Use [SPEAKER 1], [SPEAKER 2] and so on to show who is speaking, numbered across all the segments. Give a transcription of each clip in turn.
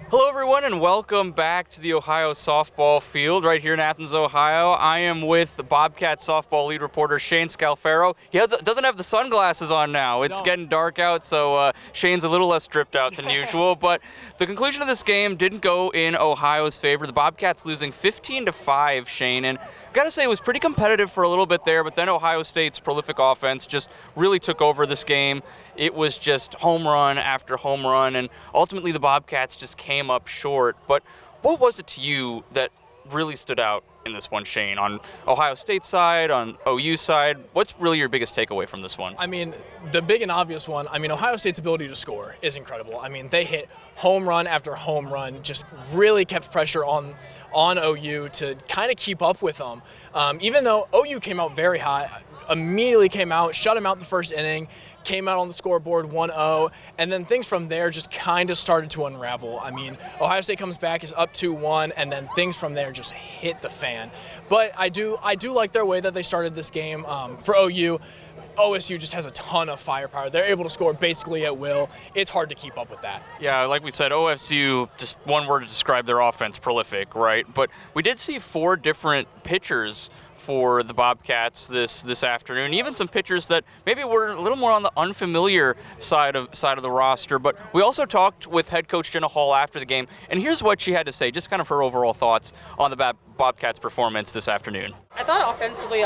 [SPEAKER 1] Hello, everyone, and welcome back to the Ohio softball field right here in Athens, Ohio. I am with the Bobcats softball lead reporter Shane Scalfaro. He doesn't have the sunglasses on now. It's getting dark out, so Shane's a little less dripped out than usual. But the conclusion of this game didn't go in Ohio's favor. The Bobcats losing 15-5, Shane, and gotta say it was pretty competitive for a little bit there, but then Ohio State's prolific offense just really took over this game. It was just home run after home run, and ultimately the Bobcats just came up short. But what was it to you that really stood out in this one, Shane? On Ohio State's side, on OU side, what's really your biggest takeaway from this one?
[SPEAKER 2] I mean, the big and obvious one, Ohio State's ability to score is incredible. They hit home run after home run, just really kept pressure on OU to kind of keep up with them. Even though OU came out very hot, immediately came out, shut him out the first inning, came out on the scoreboard 1-0, and then things from there just kind of started to unravel. Ohio State comes back, is up 2-1, and then things from there just hit the fan. But I do like their way that they started this game. For OU, OSU just has a ton of firepower. They're able to score basically at will. It's hard to keep up with that.
[SPEAKER 1] Yeah, like we said, OSU, just one word to describe their offense, prolific, right? But we did see 4 different pitchers for the Bobcats this afternoon, even some pitchers that maybe were a little more on the unfamiliar side of the roster. But we also talked with head coach Jenna Hall after the game, and here's what she had to say, just kind of her overall thoughts on the Bobcats' performance this afternoon.
[SPEAKER 3] I thought offensively,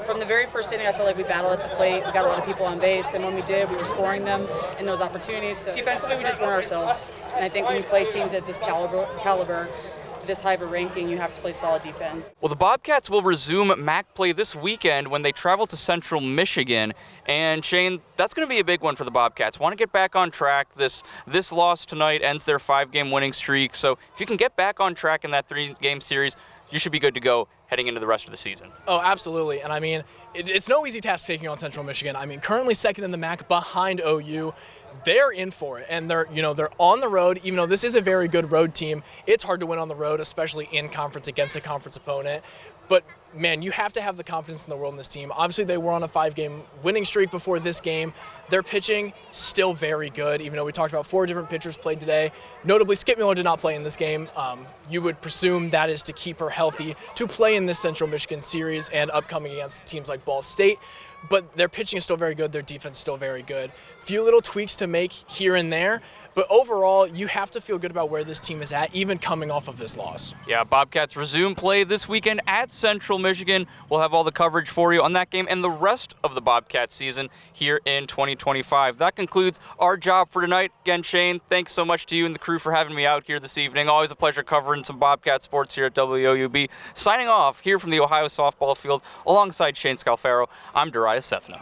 [SPEAKER 3] from the very first inning, I felt like we battled at the plate. We got a lot of people on base, and when we did, we were scoring them in those opportunities. So defensively, we just weren't ourselves. And I think when you play teams at this caliber, this high of a ranking, you have to play solid defense.
[SPEAKER 1] Well, the Bobcats will resume MAC play this weekend when they travel to Central Michigan. And Shane, that's going to be a big one for the Bobcats. Want to get back on track. This loss tonight ends their 5-game winning streak. So if you can get back on track in that 3-game series, you should be good to go heading into the rest of the season.
[SPEAKER 2] Oh, absolutely. And it's no easy task taking on Central Michigan. Currently second in the MAC behind OU. They're in for it, and they're on the road. Even though this is a very good road team, it's hard to win on the road, especially in conference against a conference opponent. But man, you have to have the confidence in the world in this team. Obviously, they were on a 5-game winning streak before this game. Their pitching still very good, even though we talked about 4 different pitchers played today. Notably, Skip Miller did not play in this game. You would presume that is to keep her healthy to play in this Central Michigan series and upcoming against teams like Ball State. But their pitching is still very good. Their defense is still very good. Few little tweaks to make here and there. But overall, you have to feel good about where this team is at, even coming off of this loss.
[SPEAKER 1] Yeah, Bobcats resume play this weekend at Central Michigan. We'll have all the coverage for you on that game and the rest of the Bobcats season here in 2025. That concludes our job for tonight. Again, Shane, thanks so much to you and the crew for having me out here this evening. Always a pleasure covering some Bobcat sports here at WOUB. Signing off here from the Ohio softball field alongside Shane Scalfaro, I'm Darayus Sethna.